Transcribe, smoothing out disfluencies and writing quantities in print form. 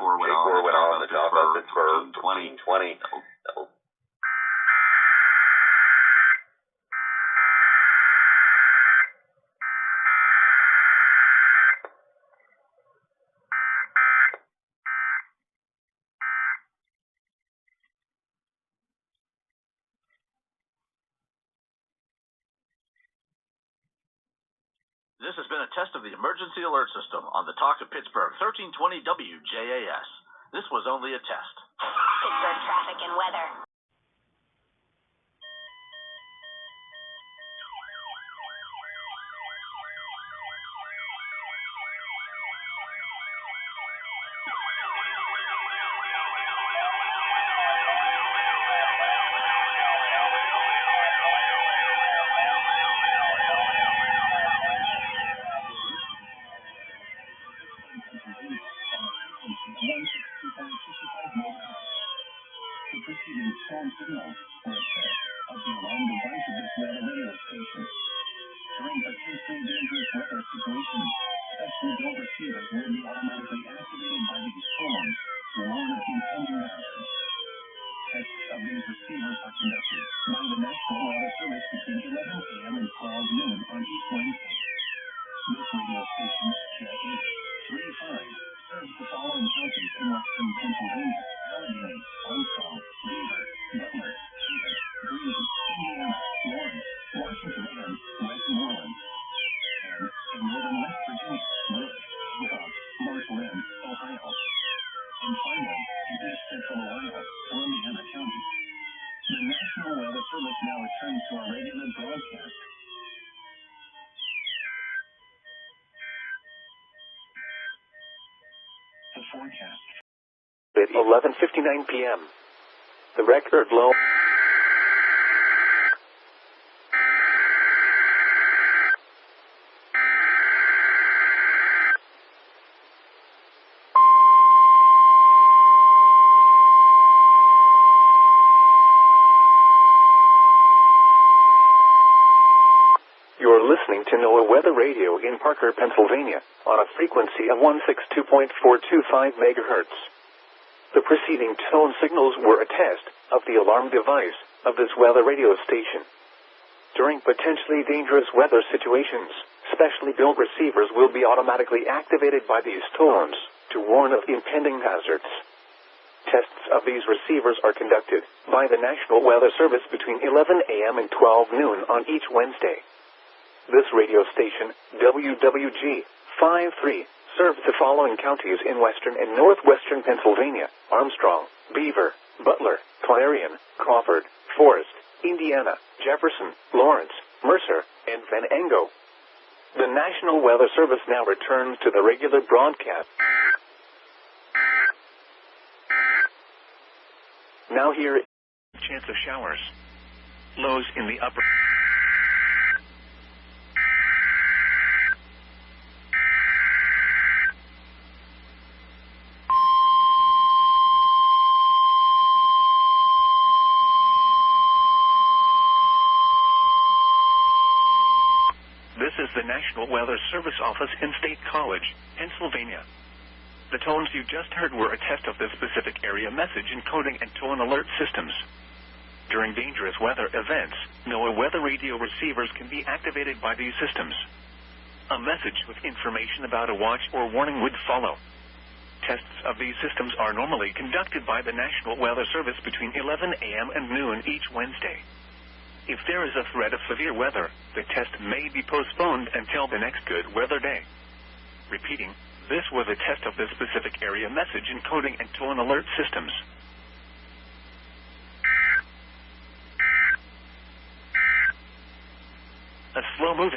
went on the top of Pittsburgh 1420. This has been a test of the emergency alert system on the Talk of Pittsburgh 1320 WJAS. This was only a test. Pittsburgh traffic and weather. The preceding tone signals were a test of the alarm device of this weather radio station. During potentially dangerous weather situations, specially built receivers will be automatically activated by these tones to warn of impending hazards. Tests of these receivers are conducted by the National Weather Service between 11 a.m. and 12 noon on each Wednesday. This radio station, KH35, serves the following counties in western Pennsylvania: Allegheny, Armstrong, Beaver, Butler, Stevens, Greene, Indiana, Lawrence, Washington, and Westmoreland. And in northern West Virginia, Wood, Hancock, Marshall, and Ohio. And finally, in east central Ohio, Columbiana County. The National Weather Service now returns to our regular broadcast. The forecast. At 11:59 p.m. The record low. You're listening to NOAA Weather Radio in Parker, Pennsylvania, on a frequency of 162.425 megahertz. The preceding tone signals were a test of the alarm device of this weather radio station. During potentially dangerous weather situations, specially built receivers will be automatically activated by these tones to warn of impending hazards. Tests of these receivers are conducted by the National Weather Service between 11 a.m. and 12 noon on each Wednesday. This radio station, WWG-53, serves the following counties in western and northwestern Pennsylvania: Armstrong, Beaver, Butler, Clarion, Crawford, Forest, Indiana, Jefferson, Lawrence, Mercer, and Venango. The National Weather Service now returns to the regular broadcast. Now here is chance of showers. Lows in the upper. This is the National Weather Service office in State College, Pennsylvania. The tones you just heard were a test of the specific area message encoding and tone alert systems. During dangerous weather events, NOAA weather radio receivers can be activated by these systems. A message with information about a watch or warning would follow. Tests of these systems are normally conducted by the National Weather Service between 11 a.m. and noon each Wednesday. If there is a threat of severe weather, the test may be postponed until the next good weather day. Repeating, this was a test of the specific area message encoding and tone alert systems. A slow-moving